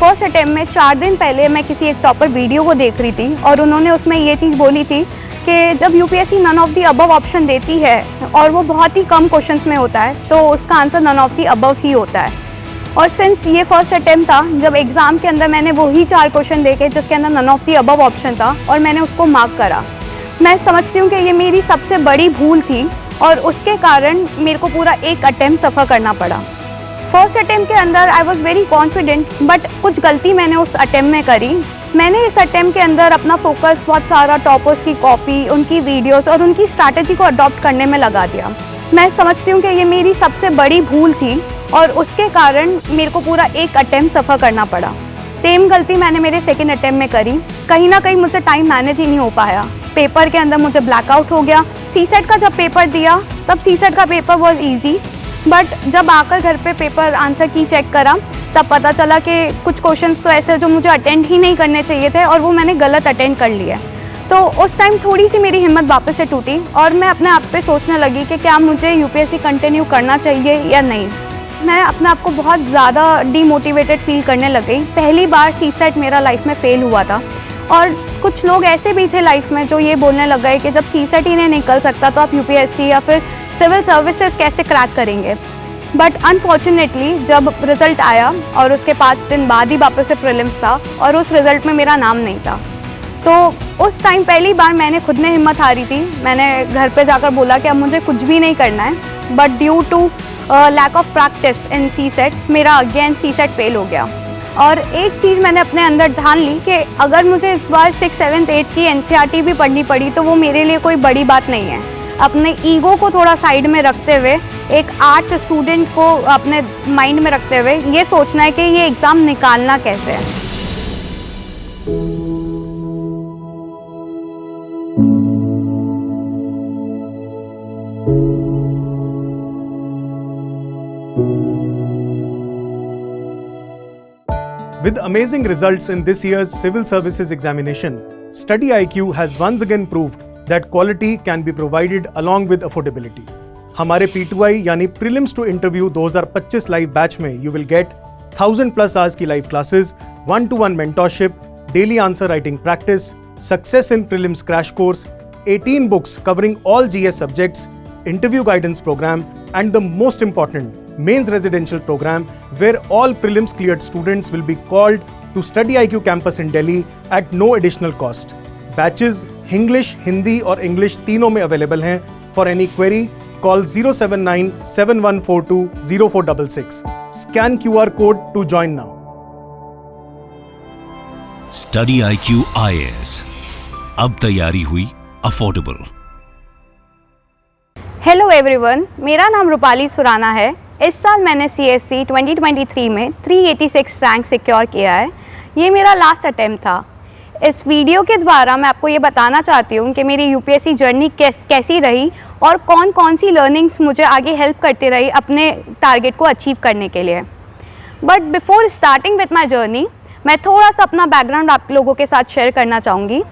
First attempt में 4 दिन पहले मैं किसी एक टॉपर वीडियो को देख रही थी और उन्होंने उसमें ये चीज़ बोली थी कि जब UPSC none of the above option देती है और वो बहुत ही कम क्वेश्चंस में होता है तो उसका answer none of the above ही होता है। और सिंस ये फर्स्ट अटेम्प्ट था, जब एग्ज़ाम के अंदर मैंने वही 4 क्वेश्चन देखे जिसके अंदर none of the above option था और मैंने उसको मार्क करा। मैं समझती हूँ कि ये मेरी सबसे बड़ी भूल थी और उसके कारण मेरे को पूरा एक अटेम्प्ट सफ़र करना पड़ा। फर्स्ट अटेम्प्ट के अंदर I was very confident, but कुछ गलती मैंने उस अटेम्प्ट में करी। मैंने इस अटेम्प्ट के अंदर अपना फोकस बहुत सारा टॉपर्स की कॉपी, उनकी वीडियोस और उनकी स्ट्रैटेजी को अडॉप्ट करने में लगा दिया। मैं समझती हूँ कि ये मेरी सबसे बड़ी भूल थी और उसके कारण मेरे को पूरा एक अटेम्प्ट सफ़र करना पड़ा। सेम गलती मैंने मेरे सेकेंड अटेम्प्ट में करी। कहीं ना कहीं मुझसे टाइम मैनेज ही नहीं हो पाया। पेपर के अंदर मुझे ब्लैकआउट हो गया। सीसेट का जब पेपर दिया तब सीसेट का पेपर वॉज ईजी, बट जब आकर घर पे पेपर आंसर की चेक करा तब पता चला कि कुछ क्वेश्चंस तो ऐसे जो मुझे अटेंड ही नहीं करने चाहिए थे और वो मैंने गलत अटेंड कर लिए। तो उस टाइम थोड़ी सी मेरी हिम्मत वापस से टूटी और मैं अपने आप पे सोचने लगी कि क्या मुझे यूपीएससी कंटिन्यू करना चाहिए या नहीं। मैं अपने आप को बहुत ज़्यादा डीमोटिवेटेड फील करने लग गई। पहली बार सीसेट मेरा लाइफ में फ़ेल हुआ था और कुछ लोग ऐसे भी थे लाइफ में जो ये बोलने लग गए कि जब सीसेट ही नहीं निकल सकता तो आप यूपीएससी या फिर सिविल सर्विसेज कैसे क्रैक करेंगे। बट अनफॉर्चुनेटली जब रिज़ल्ट आया और उसके 5 दिन बाद ही वापस से प्रीलिम्स था और उस रिज़ल्ट में मेरा नाम नहीं था, तो उस टाइम पहली बार मैंने खुद में हिम्मत हारी थी। मैंने घर पे जाकर बोला कि अब मुझे कुछ भी नहीं करना है, but due to lack of practice in CSAT मेरा अगेन सीसेट फेल हो गया। और एक चीज़ मैंने अपने अंदर ठान ली कि अगर मुझे इस बार 6, 7, 8 की एनसीईआरटी भी पढ़नी पड़ी तो वो मेरे लिए कोई बड़ी बात नहीं है। अपने ईगो को थोड़ा साइड में रखते हुए, एक आर्ट्स स्टूडेंट को अपने माइंड में रखते हुए ये सोचना है कि ये एग्ज़ाम निकालना कैसे है। With amazing results in this year's Civil Services examination, StudyIQ has once again proved that quality can be provided along with affordability. हमारे P2I यानी Prelims to Interview 2025 live batch में you will get 1000+ hours की live classes, 1-to-1 mentorship, daily answer writing practice, success in prelims crash course, 18 books covering all GS subjects, interview guidance program, and the most important, mains residential program where all prelims cleared students will be called to StudyIQ campus in Delhi at no additional cost. Batches English, Hindi और English तीनों में available हैं। For any query, call 079-7142-0466. Scan QR code to join now. StudyIQ IAS, अब तैयारी हुई affordable. Hello everyone, मेरा नाम रूपाली सुराना है। इस साल मैंने CSC 2023 में 386 रैंक सिक्योर किया है। ये मेरा लास्ट अटेम्प्ट था। इस वीडियो के द्वारा मैं आपको ये बताना चाहती हूँ कि मेरी यूपीएससी जर्नी कैसी रही और कौन कौन सी लर्निंग्स मुझे आगे हेल्प करती रही अपने टारगेट को अचीव करने के लिए। But before starting with my journey, मैं थोड़ा सा अपना बैकग्राउंड आप लोगों के साथ शेयर करना चाहूँगी।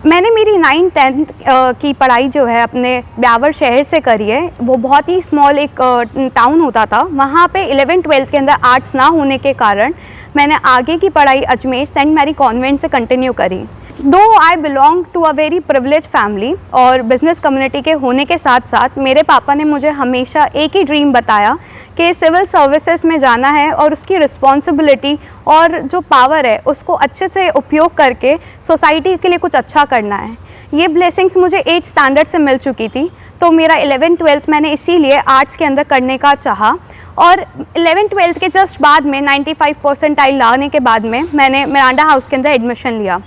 मैंने मेरी 9th 10th की पढ़ाई जो है अपने ब्यावर शहर से करी है। वो बहुत ही स्मॉल एक टाउन होता था। वहाँ पे 11th 12th के अंदर आर्ट्स ना होने के कारण मैंने आगे की पढ़ाई अजमेर सेंट मैरी कॉन्वेंट से कंटिन्यू करी। Though I belong to a very privilege family और बिजनेस कम्युनिटी के होने के साथ साथ मेरे पापा ने मुझे हमेशा एक ही ड्रीम बताया कि सिविल सर्विसेज में जाना है और उसकी रिस्पॉन्सिबिलिटी और जो पावर है उसको अच्छे से उपयोग करके सोसाइटी के लिए कुछ अच्छा करना है। ये ब्लेसिंग्स मुझे 8th स्टैंडर्ड से मिल चुकी थी, तो मेरा 11th 12th मैंने इसीलिए आर्ट्स के अंदर करने का चाहा। और 11th 12th के जस्ट बाद में 95 परसेंटाइल लाने के बाद में मैंने मिरांडा हाउस के अंदर एडमिशन लिया।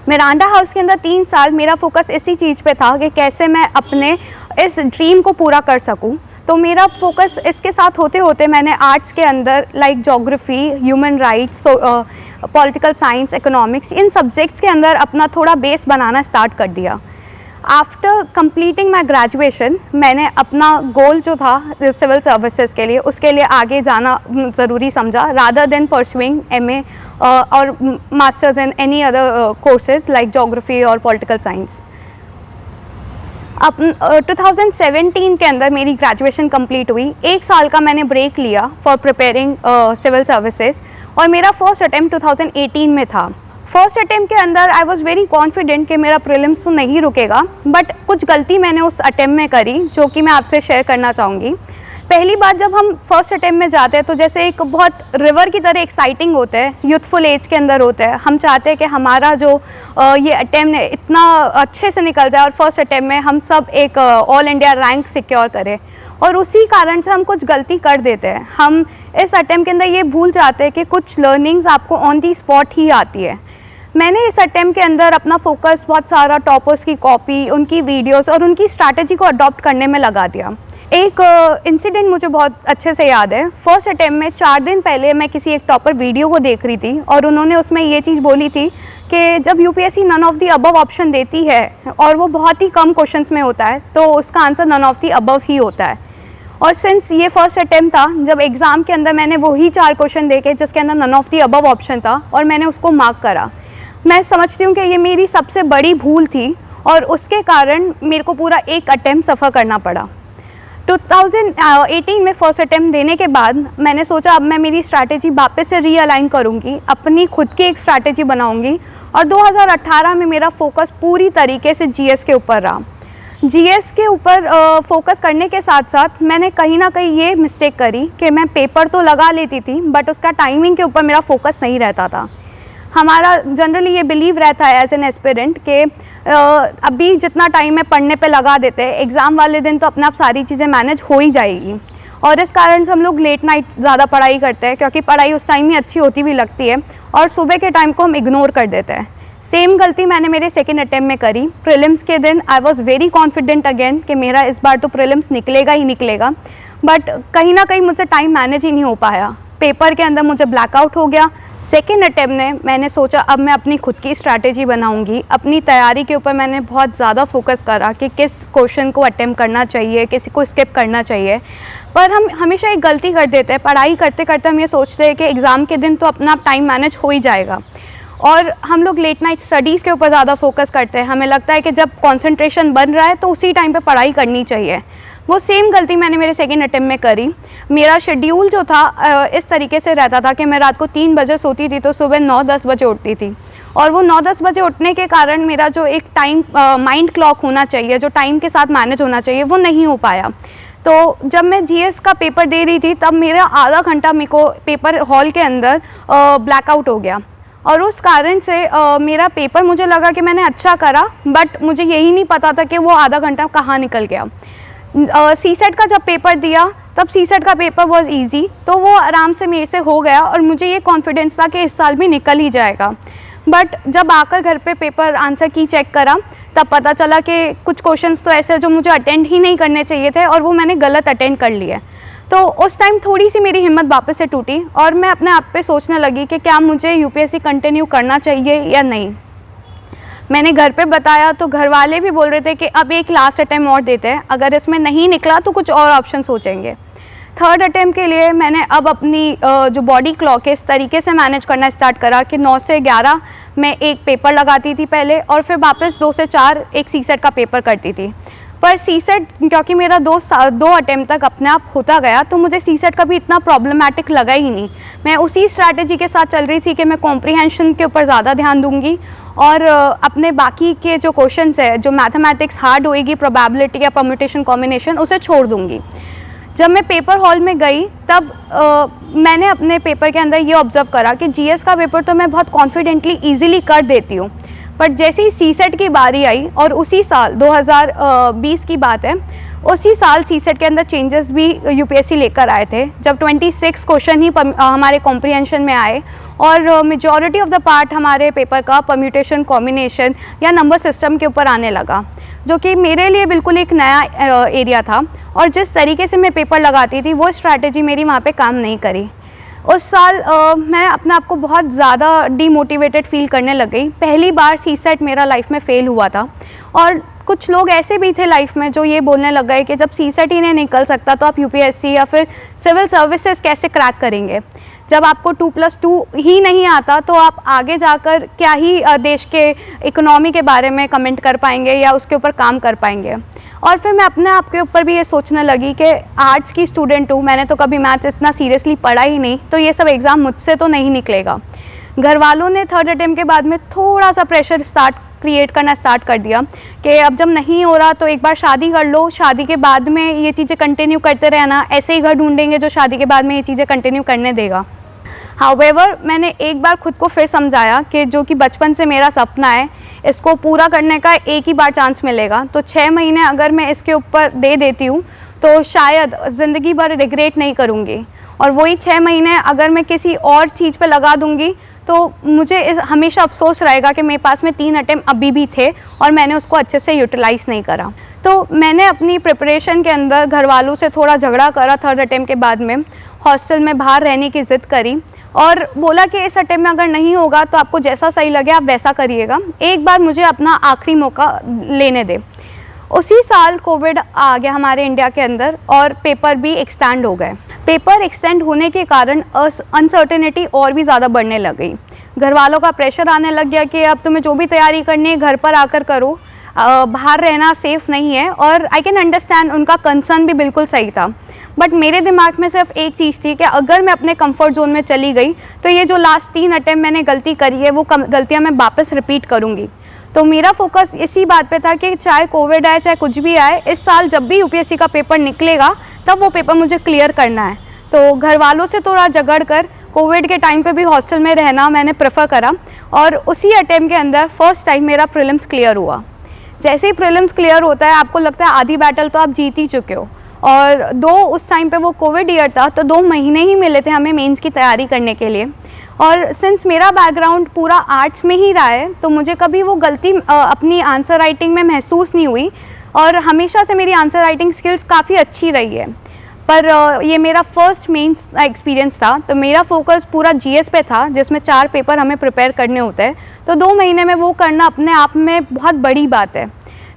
मिरांडा हाउस के अंदर 3 साल मेरा फोकस इसी चीज़ पे था कि कैसे मैं अपने इस ड्रीम को पूरा कर सकूं। तो मेरा फोकस इसके साथ होते होते मैंने आर्ट्स के अंदर like geography, human rights, political science, economics, इन सब्जेक्ट्स के अंदर अपना थोड़ा बेस बनाना स्टार्ट कर दिया। आफ्टर कंप्लीटिंग माई ग्रेजुएशन मैंने अपना गोल जो था सिविल सर्विसेज के लिए, उसके लिए आगे जाना ज़रूरी समझा रादर देन परस्यूइंग MA और masters in any other courses like geography और पॉलिटिकल साइंस। अब 2017 के अंदर मेरी ग्रेजुएशन कंप्लीट हुई। 1 साल का मैंने ब्रेक लिया फॉर प्रिपेयरिंग सिविल सर्विसेज और मेरा फर्स्ट अटैम्प्ट 2018 में था। फर्स्ट अटैम्प्ट के अंदर आई वॉज़ वेरी कॉन्फिडेंट कि मेरा प्रीलिम्स तो नहीं रुकेगा, बट कुछ गलती मैंने उस अटैम्प्ट में करी जो कि मैं आपसे शेयर करना चाहूँगी। पहली बार जब हम फर्स्ट अटैम्प्ट में जाते हैं तो जैसे एक बहुत रिवर की तरह एक्साइटिंग होता है, यूथफुल एज के अंदर होता है। हम चाहते हैं कि हमारा जो ये अटैम्प्ट है इतना अच्छे से निकल जाए और फर्स्ट अटैम्प्ट में हम सब एक ऑल इंडिया रैंक सिक्योर करें, और उसी कारण से हम कुछ गलती कर देते हैं। हम इस अटैम्प्ट के अंदर ये भूल जाते हैं कि कुछ लर्निंग्स आपको ऑन दी स्पॉट ही आती है। मैंने इस अटैम्प्ट के अंदर अपना फोकस बहुत सारा टॉपर्स की कॉपी, उनकी वीडियोस और उनकी स्ट्रैटेजी को अडॉप्ट करने में लगा दिया। एक इंसिडेंट मुझे बहुत अच्छे से याद है। फर्स्ट अटैम्प्ट में 4 दिन पहले मैं किसी एक टॉपर वीडियो को देख रही थी और उन्होंने उसमें ये चीज़ बोली थी कि जब UPSC none of the above option देती है और वो बहुत ही कम क्वेश्चंस में होता है तो उसका answer none of the above ही होता है। और सिंस ये फर्स्ट अटैम्प्ट था, जब एग्ज़ाम के अंदर मैंने वही 4 क्वेश्चन देखे जिसके अंदर none of the above option था और मैंने उसको मार्क करा। मैं समझती हूँ कि ये मेरी सबसे बड़ी भूल थी और उसके कारण मेरे को पूरा एक अटैम्प्ट सफ़र करना पड़ा। 2018 में फर्स्ट अटैम्प्ट देने के बाद मैंने सोचा अब मैं मेरी स्ट्रैटेजी वापस से रीअलाइन करूँगी, अपनी खुद की एक स्ट्रैटेजी बनाऊँगी, और 2018 में मेरा फोकस पूरी तरीके से जीएस के ऊपर रहा। जीएस के ऊपर फोकस करने के साथ साथ मैंने कहीं ना कहीं ये मिस्टेक करी कि मैं पेपर तो लगा लेती थी बट उसका टाइमिंग के ऊपर मेरा फोकस नहीं रहता था। हमारा जनरली ये बिलीव रहता है एज एन एस्पिरेंट कि अभी जितना टाइम है पढ़ने पे लगा देते हैं, एग्ज़ाम वाले दिन तो अपने आप सारी चीज़ें मैनेज हो ही जाएगी, और इस कारण से हम लोग लेट नाइट ज़्यादा पढ़ाई करते हैं क्योंकि पढ़ाई उस टाइम ही अच्छी होती भी लगती है और सुबह के टाइम को हम इग्नोर कर देते हैं। सेम गलती मैंने मेरे सेकेंड अटैम्प्ट में करी। प्रीलिम्स के दिन I was very confident again कि मेरा इस बार तो प्रीलिम्स निकलेगा ही निकलेगा, बट कहीं ना कहीं मुझसे टाइम मैनेज ही नहीं हो पाया। पेपर के अंदर मुझे ब्लैकआउट हो गया। सेकेंड अटैम्प्ट में मैंने सोचा अब मैं अपनी खुद की स्ट्रैटेजी बनाऊंगी। अपनी तैयारी के ऊपर मैंने बहुत ज़्यादा फोकस करा कि किस क्वेश्चन को अटैम्प्ट करना चाहिए, किसी को स्किप करना चाहिए। पर हम हमेशा एक गलती कर देते हैं, पढ़ाई करते करते हम ये सोचते हैं कि एग्ज़ाम के दिन तो अपना टाइम मैनेज हो ही जाएगा, और हम लोग लेट नाइट स्टडीज़ के ऊपर ज़्यादा फोकस करते हैं। हमें लगता है कि जब कंसंट्रेशन बन रहा है तो उसी टाइम पे पढ़ाई करनी चाहिए। वो सेम गलती मैंने मेरे सेकेंड अटैम्प्ट में करी। मेरा शेड्यूल जो था इस तरीके से रहता था कि मैं रात को 3 बजे सोती थी तो सुबह 9-10 बजे उठती थी, और वो 9-10 बजे उठने के कारण मेरा जो एक टाइम माइंड क्लॉक होना चाहिए, जो टाइम के साथ मैनेज होना चाहिए, वो नहीं हो पाया। तो जब मैं जीएस का पेपर दे रही थी तब मेरा आधा घंटा मेरे को पेपर हॉल के अंदर ब्लैकआउट हो गया, और उस कारण से मेरा पेपर मुझे लगा कि मैंने अच्छा करा, बट मुझे यही नहीं पता था कि वो आधा घंटा कहाँ निकल गया। सीसेट का जब पेपर दिया तब सीसेट का पेपर वॉज ईजी, तो वो आराम से मेरे से हो गया और मुझे ये कॉन्फिडेंस था कि इस साल भी निकल ही जाएगा। बट जब आकर घर पे पेपर आंसर की चेक करा तब पता चला कि कुछ क्वेश्चंस तो ऐसे जो मुझे अटेंड ही नहीं करने चाहिए थे और वो मैंने गलत अटेंड कर लिए। तो उस टाइम थोड़ी सी मेरी हिम्मत वापस से टूटी और मैं अपने आप पे सोचने लगी कि क्या मुझे यूपीएससी कंटिन्यू करना चाहिए या नहीं। मैंने घर पे बताया तो घर वाले भी बोल रहे थे कि अब एक लास्ट अटैम्प्ट और देते हैं, अगर इसमें नहीं निकला तो कुछ और ऑप्शन सोचेंगे। थर्ड अटैम्प्ट के लिए मैंने अब अपनी जो बॉडी क्लॉक है इस तरीके से मैनेज करना स्टार्ट करा कि 9 से 11 मैं एक पेपर लगाती थी पहले, और फिर वापस 2 से 4 एक सीसेट का पेपर करती थी। पर सीसेट क्योंकि मेरा 2 अटैम्प्ट तक अपने आप होता गया तो मुझे सीसेट का भी इतना प्रॉब्लमैटिक लगा ही नहीं। मैं उसी स्ट्रैटेजी के साथ चल रही थी कि मैं कॉम्प्रिहेंशन के ऊपर ज़्यादा ध्यान दूंगी और अपने बाकी के जो क्वेश्चंस है, जो मैथमेटिक्स हार्ड होएगी, प्रोबेबिलिटी या परम्यूटेशन कॉम्बिनेशन, उसे छोड़ दूंगी। जब मैं पेपर हॉल में गई तब मैंने अपने पेपर के अंदर ये ऑब्ज़र्व करा कि जीएस का पेपर तो मैं बहुत कॉन्फिडेंटली ईजिली कर देती हूँ, बट जैसे ही सीसेट की बारी आई, और उसी साल 2020 की बात है, उसी साल सीसेट के अंदर चेंजेस भी यूपीएससी लेकर आए थे, जब 26 क्वेश्चन ही हमारे कॉम्प्रिहेंशन में आए और मेजॉरिटी ऑफ द पार्ट हमारे पेपर का परम्यूटेशन कॉम्बिनेशन या नंबर सिस्टम के ऊपर आने लगा, जो कि मेरे लिए बिल्कुल एक नया एरिया था। और जिस तरीके से मैं पेपर लगाती थी वो स्ट्रैटेजी मेरी वहाँ पे काम नहीं करी। उस साल मैं अपने आप को बहुत ज़्यादा डीमोटिवेटेड फील करने लग गई। पहली बार सीसेट मेरा लाइफ में फ़ेल हुआ था, और कुछ लोग ऐसे भी थे लाइफ में जो ये बोलने लग गए कि जब सीसेट ही नहीं निकल सकता तो आप यूपीएससी या फिर सिविल सर्विसेज कैसे क्रैक करेंगे। जब आपको 2+2 ही नहीं आता तो आप आगे जाकर क्या ही देश के इकोनॉमी के बारे में कमेंट कर पाएंगे या उसके ऊपर काम कर पाएंगे। और फिर मैं अपने आप के ऊपर भी ये सोचने लगी कि आर्ट्स की स्टूडेंट हूँ, मैंने तो कभी मैथ्स इतना सीरियसली पढ़ा ही नहीं, तो ये सब एग्ज़ाम मुझसे तो नहीं निकलेगा। घर वालों ने थर्ड अटेम्प्ट के बाद में थोड़ा सा प्रेशर क्रिएट करना स्टार्ट कर दिया कि अब जब नहीं हो रहा तो एक बार शादी कर लो, शादी के बाद में ये चीज़ें कंटिन्यू करते रहना, ऐसे ही घर ढूंढेंगे जो शादी के बाद में ये चीज़ें कंटिन्यू करने देगा। हाउएवर मैंने एक बार खुद को फिर समझाया कि जो कि बचपन से मेरा सपना है, इसको पूरा करने का एक ही बार चांस मिलेगा, तो 6 महीने अगर मैं इसके ऊपर दे देती हूँ तो शायद ज़िंदगी भर रिग्रेट नहीं करूँगी। और वही 6 महीने अगर मैं किसी और चीज़ पे लगा दूँगी तो मुझे हमेशा अफसोस रहेगा कि मेरे पास में 3 अटेम्प्ट अभी भी थे और मैंने उसको अच्छे से यूटिलाइज़ नहीं करा। तो मैंने अपनी प्रिपरेशन के अंदर घर वालों से थोड़ा झगड़ा करा थर्ड अटेम्प्ट के बाद में, हॉस्टल में बाहर रहने की ज़िद करी और बोला कि इस अटेम्प्ट में अगर नहीं होगा तो आपको जैसा सही लगे आप वैसा करिएगा, एक बार मुझे अपना आखिरी मौका लेने दे। उसी साल कोविड आ गया हमारे इंडिया के अंदर और पेपर भी एक्सटेंड हो गए। पेपर एक्सटेंड होने के कारण अनसर्टेनिटी और भी ज़्यादा बढ़ने लग गई। घर वालों का प्रेशर आने लग गया कि अब तुम्हें जो भी तैयारी करनी है घर पर आकर करो, बाहर रहना सेफ़ नहीं है। और आई कैन अंडरस्टैंड, उनका कंसर्न भी बिल्कुल सही था, बट मेरे दिमाग में सिर्फ एक चीज़ थी कि अगर मैं अपने कंफर्ट जोन में चली गई तो ये जो लास्ट 3 अटेम्प्ट मैंने गलती करी है वो गलतियाँ मैं वापस रिपीट करूँगी। तो मेरा फोकस इसी बात पे था कि चाहे कोविड आए चाहे कुछ भी आए, इस साल जब भी यूपीएससी का पेपर निकलेगा तब वो पेपर मुझे क्लियर करना है। तो घर वालों से थोड़ा झगड़ कर कोविड के टाइम पे भी हॉस्टल में रहना मैंने प्रेफर करा और उसी अटेम्प्ट के अंदर फर्स्ट टाइम मेरा प्रीलिम्स क्लियर हुआ। जैसे ही प्रीलिम्स क्लियर होता है आपको लगता है आधी बैटल तो आप जीत ही चुके हो। और उस टाइम पे वो कोविड ईयर था तो 2 महीने ही मिले थे हमें मेंस की तैयारी करने के लिए। और सिंस मेरा बैकग्राउंड पूरा आर्ट्स में ही रहा है तो मुझे कभी वो गलती अपनी आंसर राइटिंग में महसूस नहीं हुई और हमेशा से मेरी आंसर राइटिंग स्किल्स काफ़ी अच्छी रही है। पर ये मेरा फर्स्ट मेंस एक्सपीरियंस था तो मेरा फोकस पूरा जीएस पे था, जिसमें 4 पेपर हमें प्रिपेयर करने होते हैं। तो 2 महीने में वो करना अपने आप में बहुत बड़ी बात है।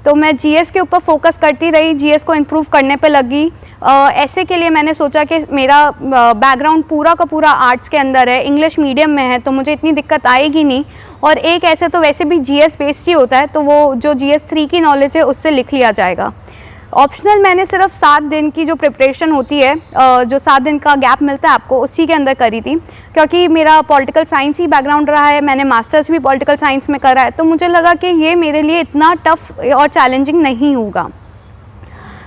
तो मैं जीएस के ऊपर फोकस करती रही, जीएस को इम्प्रूव करने पे लगी। ऐसे के लिए मैंने सोचा कि मेरा बैकग्राउंड पूरा का पूरा आर्ट्स के अंदर है, इंग्लिश मीडियम में है, तो मुझे इतनी दिक्कत आएगी नहीं। और एक ऐसे तो वैसे भी जीएस बेस्ड ही होता है तो वो जो जीएस 3 की नॉलेज है उससे लिख लिया जाएगा। ऑप्शनल मैंने सिर्फ 7 दिन की जो प्रिपरेशन होती है, जो 7 दिन का गैप मिलता है आपको, उसी के अंदर करी थी। क्योंकि मेरा पॉलिटिकल साइंस ही बैकग्राउंड रहा है, मैंने मास्टर्स भी पॉलिटिकल साइंस में करा है, तो मुझे लगा कि ये मेरे लिए इतना टफ और चैलेंजिंग नहीं होगा।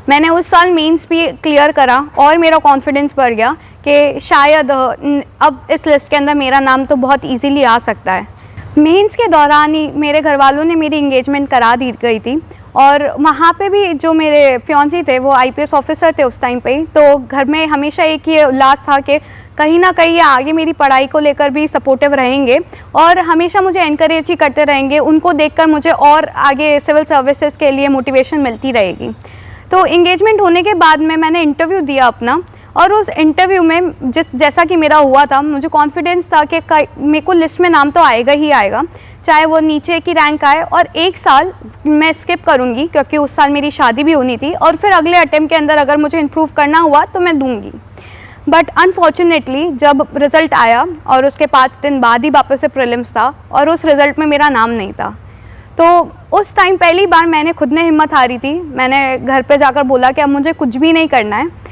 मैंने उस साल मेंस भी क्लियर करा और मेरा कॉन्फिडेंस बढ़ गया कि शायद अब इस लिस्ट के अंदर मेरा नाम तो बहुत ईजीली आ सकता है। मेंस के दौरान ही मेरे घर वालों ने मेरी इंगेजमेंट करा दी गई थी और वहाँ पे भी जो मेरे फियांसी थे वो आईपीएस ऑफिसर थे उस टाइम पे ही। तो घर में हमेशा एक ही उल्लास था कि कहीं ना कहीं ये आगे मेरी पढ़ाई को लेकर भी सपोर्टिव रहेंगे और हमेशा मुझे एनकरेज ही करते रहेंगे। उनको देखकर मुझे और आगे सिविल सर्विसेज के लिए मोटिवेशन मिलती रहेगी। तो इंगेजमेंट होने के बाद में मैंने इंटरव्यू दिया अपना और उस इंटरव्यू में जैसा कि मेरा हुआ था, मुझे कॉन्फिडेंस था कि मेरे को लिस्ट में नाम तो आएगा ही आएगा, चाहे वो नीचे की रैंक आए। और 1 साल मैं स्किप करूँगी क्योंकि उस साल मेरी शादी भी होनी थी और फिर अगले अटेम्प्ट के अंदर अगर मुझे इम्प्रूव करना हुआ तो मैं दूँगी। बट अनफॉर्चुनेटली जब रिज़ल्ट आया और उसके 5 दिन बाद ही वापस से प्रीलिम्स था और उस रिज़ल्ट में मेरा नाम नहीं था, तो उस टाइम पहली बार मैंने खुद ने हिम्मत हारी थी। मैंने घर पे जाकर बोला कि अब मुझे कुछ भी नहीं करना है।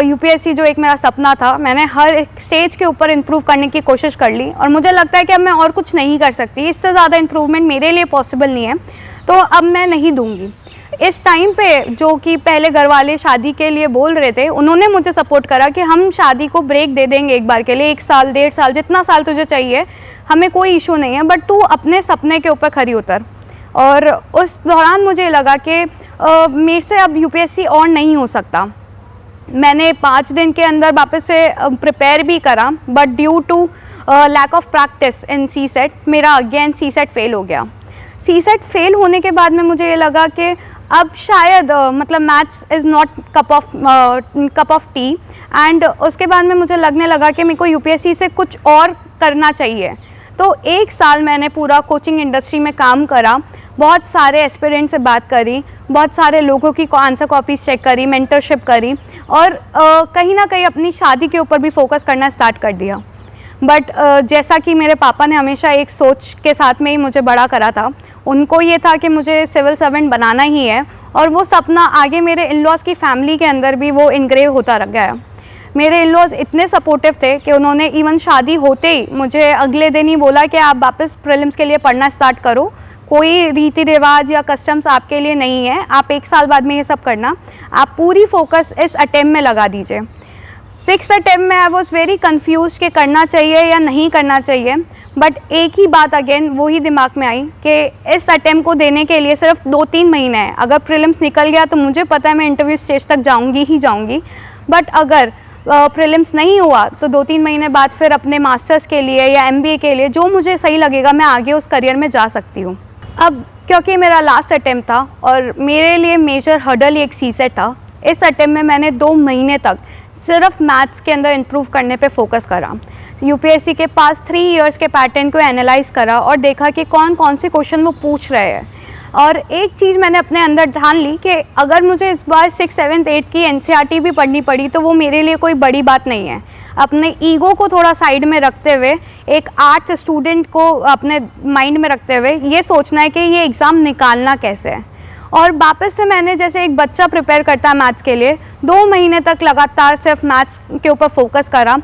यूपीएससी जो एक मेरा सपना था, मैंने हर एक स्टेज के ऊपर इम्प्रूव करने की कोशिश कर ली और मुझे लगता है कि अब मैं और कुछ नहीं कर सकती, इससे ज़्यादा इम्प्रूवमेंट मेरे लिए पॉसिबल नहीं है, तो अब मैं नहीं दूंगी। इस टाइम पे जो कि पहले घर वाले शादी के लिए बोल रहे थे, उन्होंने मुझे सपोर्ट करा कि हम शादी को ब्रेक दे देंगे एक बार के लिए, 1 साल 1.5 साल जितना साल तुझे चाहिए, हमें कोई इशू नहीं है, बट तू अपने सपने के ऊपर खरी उतर। और उस दौरान मुझे लगा कि मेरे से अब यूपीएससी और नहीं हो सकता। मैंने 5 दिन के अंदर वापस से प्रिपेयर भी करा, but due to lack of practice in CSAT मेरा अगेन सीसेट फेल हो गया। सीसेट फेल होने के बाद में मुझे ये लगा कि अब शायद मतलब maths is not cup of T. And उसके बाद में मुझे लगने लगा कि मेरे को यूपीएससी से कुछ और करना चाहिए। तो 1 साल मैंने पूरा कोचिंग इंडस्ट्री में काम करा, बहुत सारे एस्पिरेंट से बात करी, बहुत सारे लोगों की आंसर कॉपीज़ चेक करी, मेंटरशिप करी और कहीं ना कहीं अपनी शादी के ऊपर भी फोकस करना स्टार्ट कर दिया। बट जैसा कि मेरे पापा ने हमेशा एक सोच के साथ में ही मुझे बड़ा करा था, उनको ये था कि मुझे सिविल सर्वेंट बनाना ही है और वो सपना आगे मेरे इन लॉज़ की फैमिली के अंदर भी वो इनग्रेव होता रह गया। मेरे इन लॉज़ इतने सपोर्टिव थे कि उन्होंने इवन शादी होते ही मुझे अगले दिन ही बोला कि आप वापस प्रीलिम्स के लिए पढ़ना स्टार्ट करो, कोई रीति रिवाज या कस्टम्स आपके लिए नहीं है, आप 1 साल बाद में ये सब करना, आप पूरी फोकस इस अटेम्प्ट में लगा दीजिए। 6th अटेम्प्ट में आई वॉज वेरी कन्फ्यूज कि करना चाहिए या नहीं करना चाहिए, बट एक ही बात अगेन वही दिमाग में आई कि इस अटेम्प्ट को देने के लिए सिर्फ 2-3 महीने हैं। अगर प्रीलिम्स निकल गया तो मुझे पता है मैं इंटरव्यू स्टेज तक जाऊंगी ही जाऊंगी, बट अगर प्रीलिम्स नहीं हुआ तो 2-3 महीने बाद फिर अपने मास्टर्स के लिए या MBA के लिए जो मुझे सही लगेगा मैं आगे उस करियर में जा सकती हूँ। अब क्योंकि मेरा लास्ट अटेम्प्ट था और मेरे लिए मेजर हर्डल एक CSET था, इस अटेम्प्ट में मैंने 2 महीने तक सिर्फ मैथ्स के अंदर इम्प्रूव करने पे फोकस करा। UPSC के पास 3 इयर्स के पैटर्न को एनालाइज करा और देखा कि कौन कौन से क्वेश्चन वो पूछ रहे हैं। और एक चीज़ मैंने अपने अंदर ठान ली कि अगर मुझे इस बार 6th 7th 8th की NCERT भी पढ़नी पड़ी तो वो मेरे लिए कोई बड़ी बात नहीं है। अपने ईगो को थोड़ा साइड में रखते हुए, एक आर्ट्स स्टूडेंट को अपने माइंड में रखते हुए ये सोचना है कि ये एग्ज़ाम निकालना कैसे है। और वापस से मैंने जैसे एक बच्चा प्रिपेयर करता है मैथ्स के लिए, 2 महीने तक लगातार सिर्फ मैथ्स के ऊपर फोकस करा।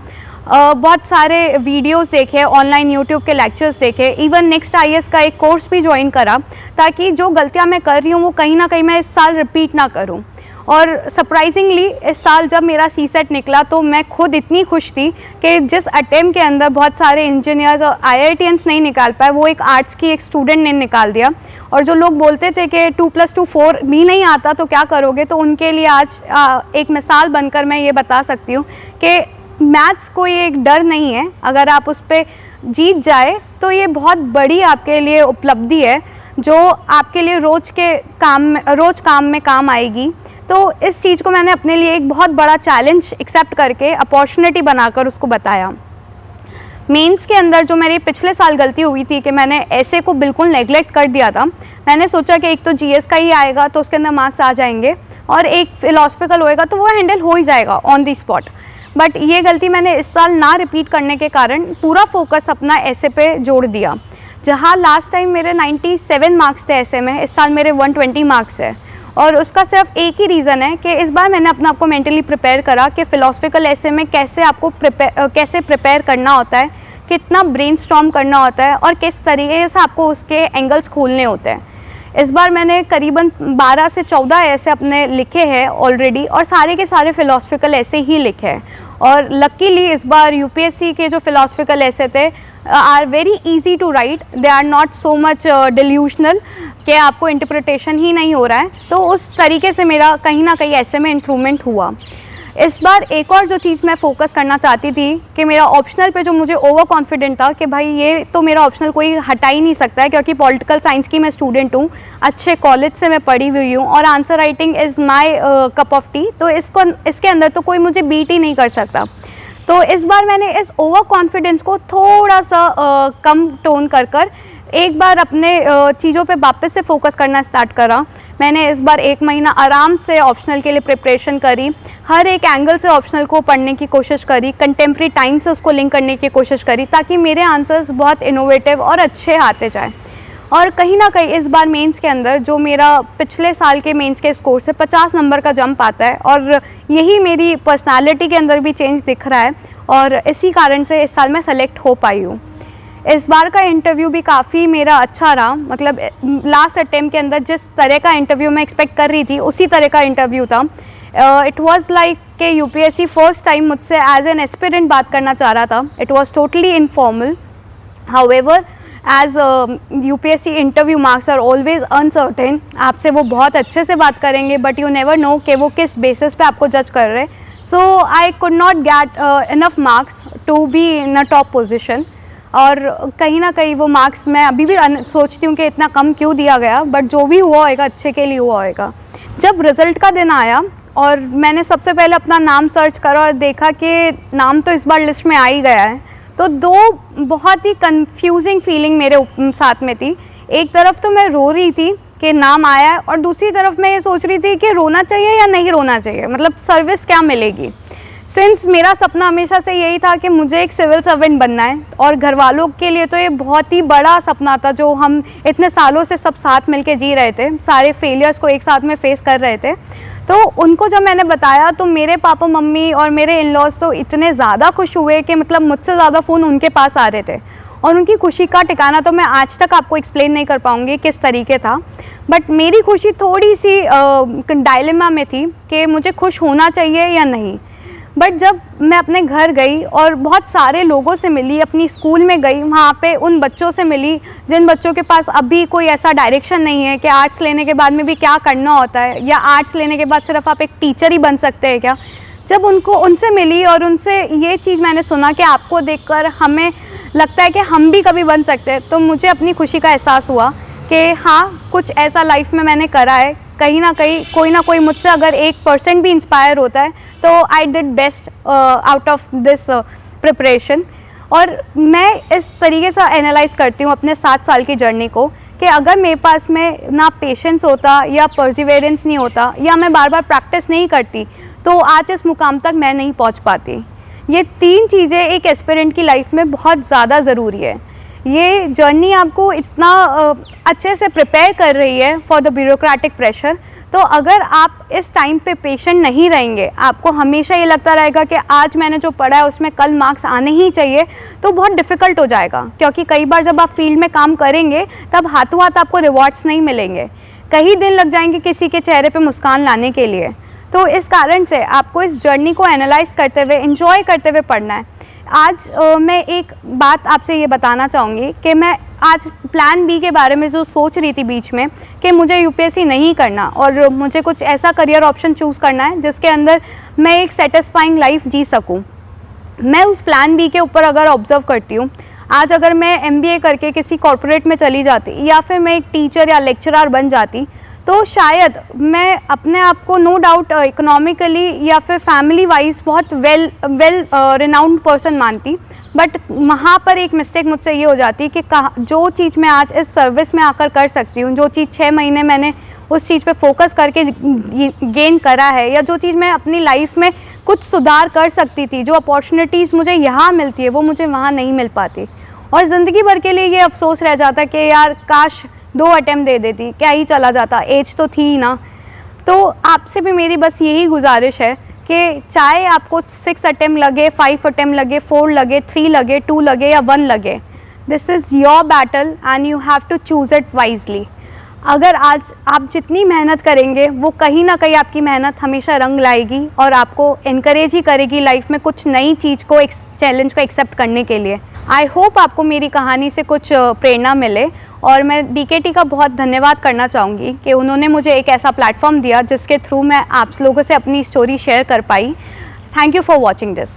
बहुत सारे वीडियोस देखे, ऑनलाइन यूट्यूब के लेक्चर्स देखे, इवन नेक्स्ट IAS का एक कोर्स भी ज्वाइन करा ताकि जो गलतियां मैं कर रही हूँ वो कहीं ना कहीं मैं इस साल रिपीट ना करूँ। और सरप्राइजिंगली इस साल जब मेरा CSET निकला तो मैं खुद इतनी खुश थी कि जिस अटेम्प्ट के अंदर बहुत सारे इंजीनियर्स और IITians नहीं निकाल पाए वो एक आर्ट्स की एक स्टूडेंट ने निकाल दिया। और जो लोग बोलते थे कि 2+2 4 भी नहीं आता तो क्या करोगे, तो उनके लिए आज एक मिसाल बनकर मैं ये बता सकती हूँ कि मैथ्स कोई एक डर नहीं है। अगर आप उस पर जीत जाए तो ये बहुत बड़ी आपके लिए उपलब्धि है जो आपके लिए रोज़ काम में काम आएगी। तो इस चीज़ को मैंने अपने लिए एक बहुत बड़ा चैलेंज एक्सेप्ट करके अपॉर्चुनिटी बनाकर उसको बताया। मेंस के अंदर जो मेरी पिछले साल गलती हुई थी कि मैंने ऐसे को बिल्कुल नेगलेक्ट कर दिया था। मैंने सोचा कि एक तो GS का ही आएगा तो उसके अंदर मार्क्स आ जाएंगे और एक फिलोसफिकल होएगा तो वो हैंडल हो ही जाएगा ऑन दी स्पॉट। बट ये गलती मैंने इस साल ना रिपीट करने के कारण पूरा फोकस अपना ऐसे पे जोड़ दिया। जहाँ लास्ट टाइम मेरे 97 मार्क्स थे ऐसे में, इस साल मेरे 120 मार्क्स है। और उसका सिर्फ एक ही रीज़न है कि इस बार मैंने अपने आप को मेंटली प्रिपेयर करा कि फ़िलोसफिकल ऐसे में कैसे आपको कैसे प्रिपेयर करना होता है, कितना ब्रेनस्टॉर्म करना होता है और किस तरीके से आपको उसके एंगल्स खोलने होते हैं। इस बार मैंने करीबन 12 से 14 ऐसे अपने लिखे हैं ऑलरेडी और सारे के सारे फ़िलोसफिकल ऐसे ही लिखे हैं। और लकीली इस बार UPSC के जो फ़िलोसफिकल ऐसे थे are very easy to write, they are not so much delusional कि आपको इंटरप्रिटेशन ही नहीं हो रहा है। तो उस तरीके से मेरा कहीं ना कहीं ऐसे में इम्प्रूवमेंट हुआ। इस बार एक और जो चीज़ मैं फोकस करना चाहती थी कि मेरा ऑप्शनल पे जो मुझे ओवर कॉन्फिडेंट था कि भाई ये तो मेरा ऑप्शनल कोई हटा ही नहीं सकता है क्योंकि पॉलिटिकल साइंस की मैं स्टूडेंट हूँ, अच्छे कॉलेज से मैं पढ़ी हुई हूँ और answer writing is my cup of T, तो इसके अंदर तो कोई मुझे बीट ही नहीं कर सकता। तो इस बार मैंने इस ओवर कॉन्फिडेंस को थोड़ा सा कम टोन कर एक बार अपने चीज़ों पे वापस से फोकस करना स्टार्ट करा। मैंने इस बार 1 महीना आराम से ऑप्शनल के लिए प्रिपरेशन करी, हर एक एंगल से ऑप्शनल को पढ़ने की कोशिश करी, कंटेम्प्रेरी टाइम से उसको लिंक करने की कोशिश करी ताकि मेरे आंसर्स बहुत इनोवेटिव और अच्छे आते जाए। और कहीं ना कहीं इस बार मेंस के अंदर जो मेरा पिछले साल के मेंस के स्कोर से 50 नंबर का जंप आता है और यही मेरी पर्सनालिटी के अंदर भी चेंज दिख रहा है और इसी कारण से इस साल मैं सेलेक्ट हो पाई हूँ। इस बार का इंटरव्यू भी काफ़ी मेरा अच्छा रहा, मतलब लास्ट अटेम्प्ट के अंदर जिस तरह का इंटरव्यू मैं एक्सपेक्ट कर रही थी उसी तरह का इंटरव्यू था। इट वाज लाइक कि UPSC फर्स्ट टाइम मुझसे एज एन एस्पिरेंट बात करना चाह रहा था। It was totally informal, however as UPSC interview marks are always uncertain. आपसे वो बहुत अच्छे से बात करेंगे बट यू नेवर नो कि वो किस बेसिस पे आपको जज कर रहे हैं। So I could not get enough marks to be in a top position और कहीं ना कहीं वो मार्क्स मैं अभी भी सोचती हूँ कि इतना कम क्यों दिया गया, बट जो भी हुआ होएगा अच्छे के लिए हुआ होएगा। जब रिज़ल्ट का दिन आया और मैंने सबसे पहले अपना नाम सर्च करा और देखा कि नाम तो इस बार लिस्ट में आ ही गया है, तो 2 बहुत ही कंफ्यूजिंग फीलिंग मेरे साथ में थी। एक तरफ तो मैं रो रही थी कि नाम आया है और दूसरी तरफ मैं ये सोच रही थी कि रोना चाहिए या नहीं रोना चाहिए, मतलब सर्विस क्या मिलेगी। सिंस मेरा सपना हमेशा से यही था कि मुझे एक सिविल सर्वेंट बनना है, और घर वालों के लिए तो ये बहुत ही बड़ा सपना था जो हम इतने सालों से सब साथ मिलके जी रहे थे, सारे फेलियर्स को एक साथ में फेस कर रहे थे। तो उनको जब मैंने बताया तो मेरे पापा मम्मी और मेरे इन लॉज तो इतने ज़्यादा खुश हुए कि मतलब मुझसे ज़्यादा फ़ोन उनके पास आ रहे थे, और उनकी खुशी का ठिकाना तो मैं आज तक आपको एक्सप्लेन नहीं कर पाऊँगी किस तरीके था। बट मेरी खुशी थोड़ी सी डायलेमा में थी कि मुझे खुश होना चाहिए या नहीं। बट जब मैं अपने घर गई और बहुत सारे लोगों से मिली, अपनी स्कूल में गई, वहाँ पे उन बच्चों से मिली जिन बच्चों के पास अभी कोई ऐसा डायरेक्शन नहीं है कि आर्ट्स लेने के बाद में भी क्या करना होता है, या आर्ट्स लेने के बाद सिर्फ आप एक टीचर ही बन सकते हैं क्या। जब उनसे मिली और उनसे ये चीज़ मैंने सुना कि आपको देखकर हमें लगता है कि हम भी कभी बन सकते हैं, तो मुझे अपनी खुशी का एहसास हुआ कि हाँ, कुछ ऐसा लाइफ में मैंने करा है। कहीं ना कहीं कोई ना कोई मुझसे अगर 1% भी इंस्पायर होता है तो I did best out of this preparation. और मैं इस तरीके से एनालाइज करती हूँ अपने 7 साल की जर्नी को कि अगर मेरे पास में ना पेशेंस होता या परसिवेरेंस नहीं होता या मैं बार बार प्रैक्टिस नहीं करती तो आज इस मुकाम तक मैं नहीं पहुँच पाती। ये 3 चीज़ें एक एस्पिरेंट की लाइफ में बहुत ज़्यादा ज़रूरी है। ये जर्नी आपको इतना अच्छे से प्रिपेयर कर रही है फॉर द ब्यूरोक्रेटिक प्रेशर। तो अगर आप इस टाइम पे पेशेंट नहीं रहेंगे, आपको हमेशा ये लगता रहेगा कि आज मैंने जो पढ़ा है उसमें कल मार्क्स आने ही चाहिए, तो बहुत डिफ़िकल्ट हो जाएगा। क्योंकि कई बार जब आप फील्ड में काम करेंगे तब हाथों हाथ आपको रिवॉर्ड्स नहीं मिलेंगे, कई दिन लग जाएंगे किसी के चेहरे पे मुस्कान लाने के लिए। तो इस कारण से आपको इस जर्नी को एनालाइज करते हुए, एंजॉय करते हुए पढ़ना है। आज मैं एक बात आपसे ये बताना चाहूँगी कि मैं आज प्लान बी के बारे में जो सोच रही थी बीच में कि मुझे यूपीएससी नहीं करना और मुझे कुछ ऐसा करियर ऑप्शन चूज़ करना है जिसके अंदर मैं एक सेटिस्फाइंग लाइफ जी सकूँ। मैं उस प्लान बी के ऊपर अगर ऑब्जर्व करती हूँ, आज अगर मैं एमबीए करके किसी कॉर्पोरेट में चली जाती या फिर मैं एक टीचर या लेक्चरर बन जाती तो शायद मैं अपने आप को नो डाउट इकोनॉमिकली या फिर फैमिली वाइज बहुत वेल रिनाउंड पर्सन मानती। बट वहाँ पर एक मिस्टेक मुझसे ये हो जाती कि जो चीज़ मैं आज इस सर्विस में आकर कर सकती हूँ, जो चीज़ 6 महीने मैंने उस चीज़ पे फोकस करके गेन करा है, या जो चीज़ मैं अपनी लाइफ में कुछ सुधार कर सकती थी, जो अपॉर्चुनिटीज़ मुझे यहाँ मिलती है वो मुझे वहाँ नहीं मिल पाती। और ज़िंदगी भर के लिए ये अफसोस रह जाता कि यार काश 2 अटेम्प्ट दे देती, क्या ही चला जाता, एज तो थी ही ना। तो आपसे भी मेरी बस यही गुजारिश है कि चाहे आपको 6 अटेम्प्ट लगे, 5 अटेम्प्ट लगे, 4 लगे, 3 लगे, 2 लगे या 1 लगे, this is your battle and you have to choose it wisely. अगर आज आप जितनी मेहनत करेंगे वो कहीं ना कहीं आपकी मेहनत हमेशा रंग लाएगी और आपको इनकरेज ही करेगी लाइफ में कुछ नई चीज़ को, एक चैलेंज को एक्सेप्ट करने के लिए। आई होप आपको मेरी कहानी से कुछ प्रेरणा मिले, और मैं बीकेटी का बहुत धन्यवाद करना चाहूँगी कि उन्होंने मुझे एक ऐसा प्लेटफॉर्म दिया जिसके थ्रू मैं आप लोगों से अपनी स्टोरी शेयर कर पाई। Thank you for watching this.